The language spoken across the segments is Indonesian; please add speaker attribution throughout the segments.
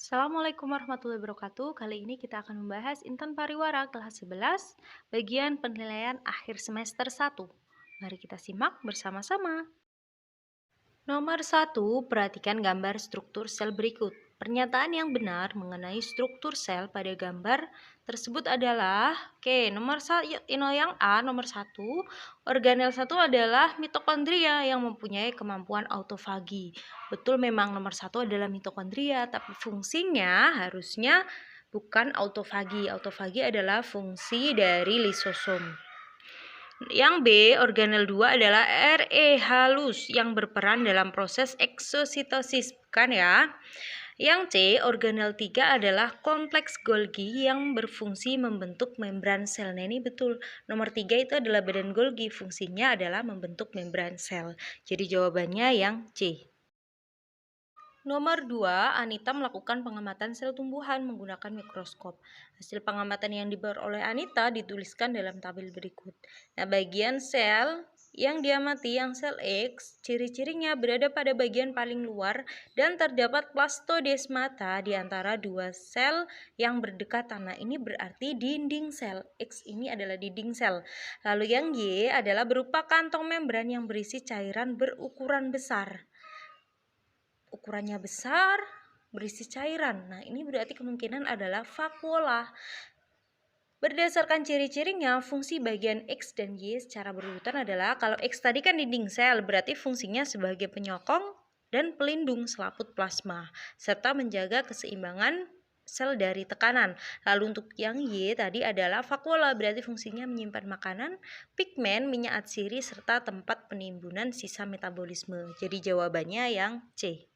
Speaker 1: Assalamualaikum warahmatullahi wabarakatuh. Kali ini kita akan membahas Intan Pariwara kelas 11, bagian penilaian akhir semester 1. Mari kita simak bersama-sama. Nomor 1, perhatikan gambar struktur sel berikut. Pernyataan yang benar mengenai struktur sel pada gambar tersebut adalah nomor yang A, nomor 1, organel 1 adalah mitokondria yang mempunyai kemampuan autofagi. Betul, memang nomor 1 adalah mitokondria, tapi fungsinya harusnya bukan autofagi. Autofagi adalah fungsi dari lisosom. Yang B, organel 2 adalah Re halus yang berperan dalam proses eksositosis, bukan ya? Yang C, organel 3 adalah kompleks Golgi yang berfungsi membentuk membran sel. Nah, ini betul. Nomor 3 itu adalah badan Golgi, fungsinya adalah membentuk membran sel. Jadi jawabannya yang C. Nomor 2, Anita melakukan pengamatan sel tumbuhan menggunakan mikroskop. Hasil pengamatan yang diperoleh Anita dituliskan dalam tabel berikut. Nah, bagian sel yang diamati yang sel X, ciri-cirinya berada pada bagian paling luar dan terdapat plastodesmata di antara dua sel yang berdekatan. Nah, ini berarti dinding sel. X ini adalah dinding sel. Lalu yang Y adalah berupa kantong membran yang berisi cairan berukuran besar. Ukurannya besar, berisi cairan. Nah, ini berarti kemungkinan adalah vakuola. Berdasarkan ciri-cirinya, fungsi bagian X dan Y secara berurutan adalah, kalau X tadi kan dinding sel, berarti fungsinya sebagai penyokong dan pelindung selaput plasma, serta menjaga keseimbangan sel dari tekanan. Lalu untuk yang Y tadi adalah vakuola, berarti fungsinya menyimpan makanan, pigmen, minyak atsiri, serta tempat penimbunan sisa metabolisme. Jadi jawabannya yang C.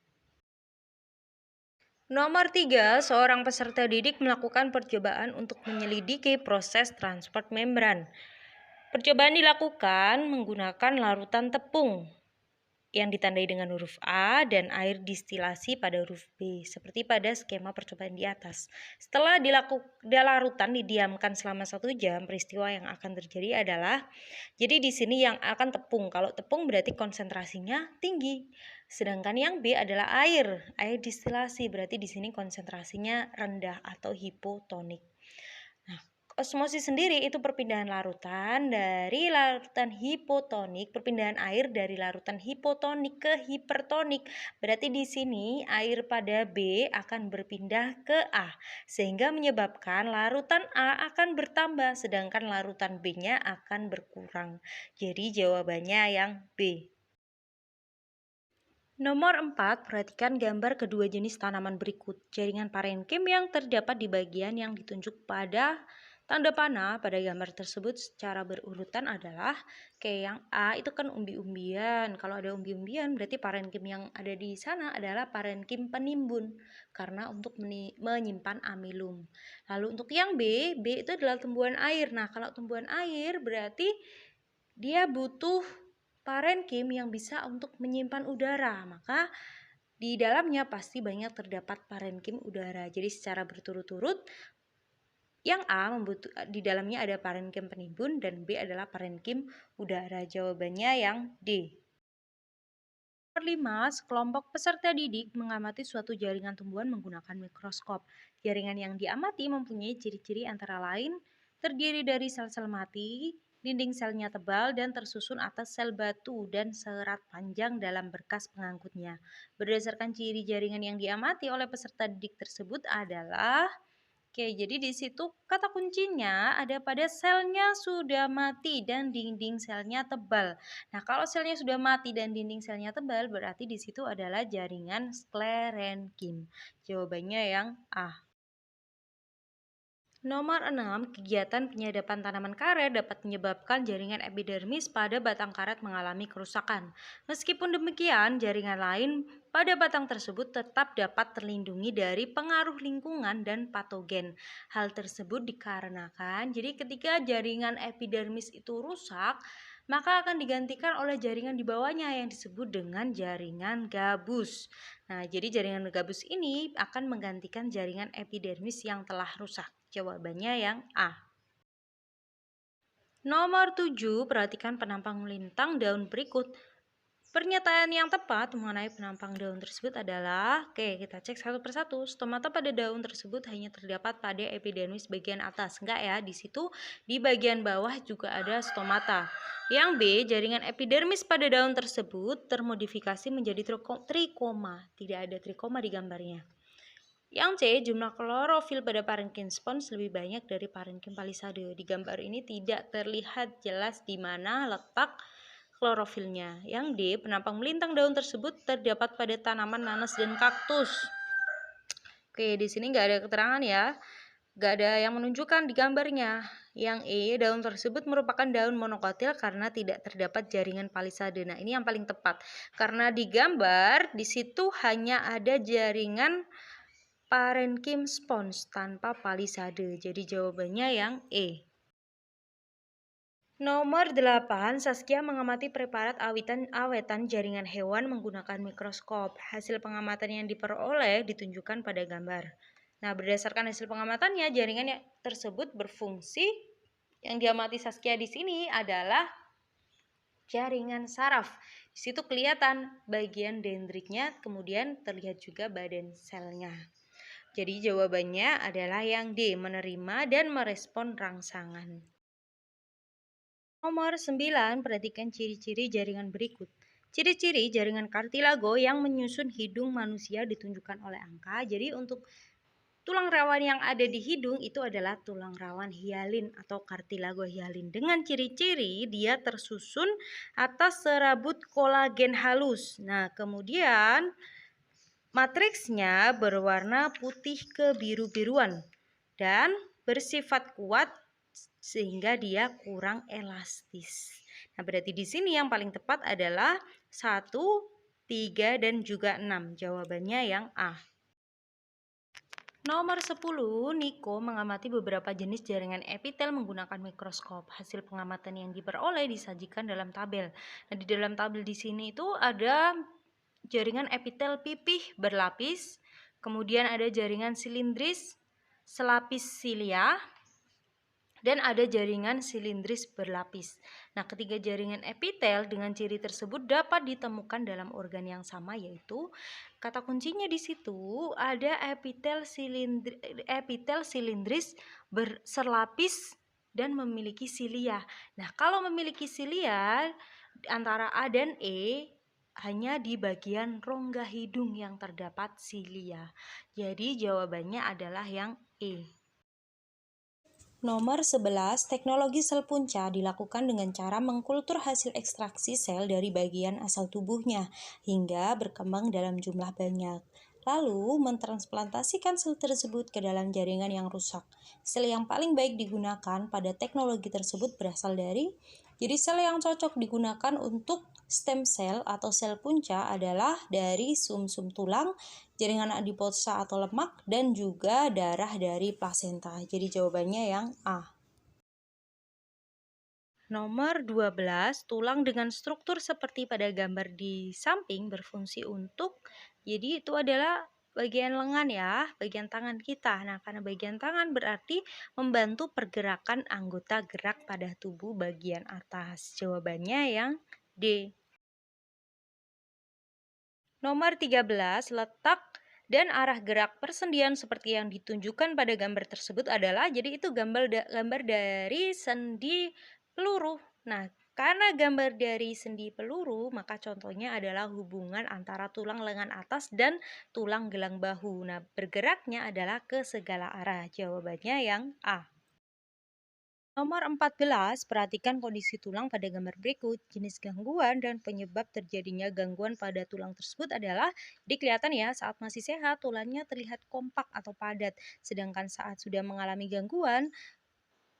Speaker 1: Nomor 3, seorang peserta didik melakukan percobaan untuk menyelidiki proses transport membran. Percobaan dilakukan menggunakan larutan tepung yang ditandai dengan huruf A dan air distilasi pada huruf B, seperti pada skema percobaan di atas. Setelah larutan didiamkan selama 1 jam, peristiwa yang akan terjadi adalah, jadi di sini yang akan tepung. Kalau tepung berarti konsentrasinya tinggi. Sedangkan yang B adalah air distilasi, berarti di sini konsentrasinya rendah atau hipotonik. Nah, osmosis sendiri itu perpindahan larutan dari larutan hipotonik, perpindahan air dari larutan hipotonik ke hipertonik. Berarti di sini air pada B akan berpindah ke A, sehingga menyebabkan larutan A akan bertambah, sedangkan larutan B-nya akan berkurang. Jadi jawabannya yang B. Nomor 4, perhatikan gambar kedua jenis tanaman berikut. Jaringan parenkim yang terdapat di bagian yang ditunjuk pada tanda panah pada gambar tersebut secara berurutan adalah, yang A itu kan umbi-umbian. Kalau ada umbi-umbian berarti parenkim yang ada di sana adalah parenkim penimbun karena untuk menyimpan amilum. Lalu untuk yang B itu adalah tumbuhan air. Nah, kalau tumbuhan air berarti dia butuh parenkim yang bisa untuk menyimpan udara, maka di dalamnya pasti banyak terdapat parenkim udara. Jadi secara berturut-turut, yang A di dalamnya ada parenkim penimbun dan B adalah parenkim udara. Jawabannya yang D. Nomor 5, sekelompok peserta didik mengamati suatu jaringan tumbuhan menggunakan mikroskop. Jaringan yang diamati mempunyai ciri-ciri antara lain terdiri dari sel-sel mati, dinding selnya tebal dan tersusun atas sel batu dan serat panjang dalam berkas pengangkutnya. Berdasarkan ciri jaringan yang diamati oleh peserta didik tersebut adalah, jadi di situ kata kuncinya ada pada selnya sudah mati dan dinding selnya tebal. Nah, kalau selnya sudah mati dan dinding selnya tebal, berarti di situ adalah jaringan sklerenkim. Jawabannya yang A. Nomor 6, kegiatan penyadapan tanaman karet dapat menyebabkan jaringan epidermis pada batang karet mengalami kerusakan. Meskipun demikian, jaringan lain pada batang tersebut tetap dapat terlindungi dari pengaruh lingkungan dan patogen. Hal tersebut dikarenakan, jadi ketika jaringan epidermis itu rusak, maka akan digantikan oleh jaringan di bawahnya yang disebut dengan jaringan gabus. Nah, jadi jaringan gabus ini akan menggantikan jaringan epidermis yang telah rusak. Jawabannya yang A. Nomor 7, perhatikan penampang lintang daun berikut. Pernyataan yang tepat mengenai penampang daun tersebut adalah, oke, kita cek satu persatu. Stomata pada daun tersebut hanya terdapat pada epidermis bagian atas. Enggak ya, di situ di bagian bawah juga ada stomata. Yang B, jaringan epidermis pada daun tersebut termodifikasi menjadi trikoma. Tidak ada trikoma di gambarnya. Yang C, jumlah klorofil pada parenkim spons lebih banyak dari parenkim palisade. Di gambar ini tidak terlihat jelas di mana letak klorofilnya. Yang D, penampang melintang daun tersebut terdapat pada tanaman nanas dan kaktus. Oke, di sini nggak ada keterangan ya. Nggak ada yang menunjukkan di gambarnya. Yang E, daun tersebut merupakan daun monokotil karena tidak terdapat jaringan palisade. Nah, ini yang paling tepat. Karena di gambar, di situ hanya ada jaringan parenkim spons tanpa palisade. Jadi jawabannya yang E. Nomor 8, Saskia mengamati preparat awetan jaringan hewan menggunakan mikroskop. Hasil pengamatan yang diperoleh ditunjukkan pada gambar. Nah, berdasarkan hasil pengamatannya, jaringan tersebut berfungsi. Yang diamati Saskia di sini adalah jaringan saraf. Di situ kelihatan bagian dendriknya, kemudian terlihat juga badan selnya. Jadi jawabannya adalah yang D, menerima dan merespon rangsangan. Nomor 9, perhatikan ciri-ciri jaringan berikut. Ciri-ciri jaringan kartilago yang menyusun hidung manusia ditunjukkan oleh angka. Jadi untuk tulang rawan yang ada di hidung itu adalah tulang rawan hialin atau kartilago hialin. Dengan ciri-ciri dia tersusun atas serabut kolagen halus. Nah, kemudian matriksnya berwarna putih kebiru-biruan dan bersifat kuat sehingga dia kurang elastis. Nah, berarti di sini yang paling tepat adalah 1, 3, dan juga 6. Jawabannya yang A. Nomor 10, Niko mengamati beberapa jenis jaringan epitel menggunakan mikroskop. Hasil pengamatan yang diperoleh disajikan dalam tabel. Nah, di dalam tabel di sini itu ada jaringan epitel pipih berlapis, kemudian ada jaringan silindris selapis silia, dan ada jaringan silindris berlapis. Nah, ketiga jaringan epitel dengan ciri tersebut dapat ditemukan dalam organ yang sama, yaitu kata kuncinya di situ ada epitel silindris berselapis dan memiliki silia. Nah, kalau memiliki silia antara A dan E hanya di bagian rongga hidung yang terdapat silia. Jadi jawabannya adalah yang E. Nomor 11, teknologi sel punca dilakukan dengan cara mengkultur hasil ekstraksi sel dari bagian asal tubuhnya hingga berkembang dalam jumlah banyak. Lalu mentransplantasikan sel tersebut ke dalam jaringan yang rusak. Sel yang paling baik digunakan pada teknologi tersebut berasal dari, jadi sel yang cocok digunakan untuk stem cell atau sel punca adalah dari sumsum tulang, jaringan adiposa atau lemak, dan juga darah dari plasenta. Jadi jawabannya yang A. Nomor 12, tulang dengan struktur seperti pada gambar di samping berfungsi untuk, jadi itu adalah bagian lengan ya, bagian tangan kita. Nah, karena bagian tangan berarti membantu pergerakan anggota gerak pada tubuh bagian atas. Jawabannya yang D. Nomor 13, letak dan arah gerak persendian seperti yang ditunjukkan pada gambar tersebut adalah, jadi itu gambar dari sendi peluru. Nah, karena gambar dari sendi peluru, maka contohnya adalah hubungan antara tulang lengan atas dan tulang gelang bahu. Nah, bergeraknya adalah ke segala arah. Jawabannya yang A. Nomor 14, perhatikan kondisi tulang pada gambar berikut. Jenis gangguan dan penyebab terjadinya gangguan pada tulang tersebut adalah, jadi kelihatan ya, saat masih sehat tulangnya terlihat kompak atau padat. Sedangkan saat sudah mengalami gangguan,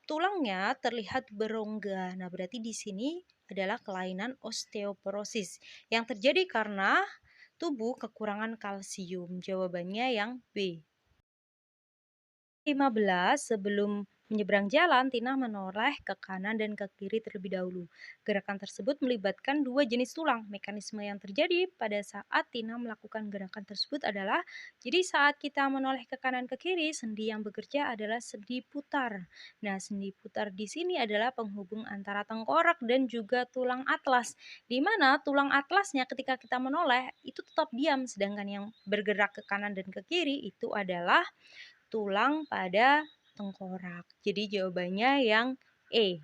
Speaker 1: tulangnya terlihat berongga. Nah, berarti di sini adalah kelainan osteoporosis yang terjadi karena tubuh kekurangan kalsium. Jawabannya yang B. 15, sebelum Menyeberang jalan, Tina menoleh ke kanan dan ke kiri terlebih dahulu. Gerakan tersebut melibatkan dua jenis tulang. Mekanisme yang terjadi pada saat Tina melakukan gerakan tersebut adalah, jadi saat kita menoleh ke kanan ke kiri, sendi yang bekerja adalah sendi putar. Nah, sendi putar di sini adalah penghubung antara tengkorak dan juga tulang atlas. Di mana tulang atlasnya ketika kita menoleh itu tetap diam, sedangkan yang bergerak ke kanan dan ke kiri itu adalah tulang pada tengkorak. Jadi jawabannya yang E.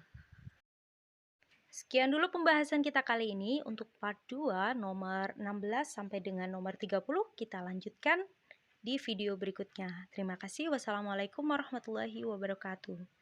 Speaker 1: Sekian dulu pembahasan kita kali ini. Untuk part 2 nomor 16 sampai dengan nomor 30 kita lanjutkan di video berikutnya. Terima kasih. Wassalamualaikum warahmatullahi wabarakatuh.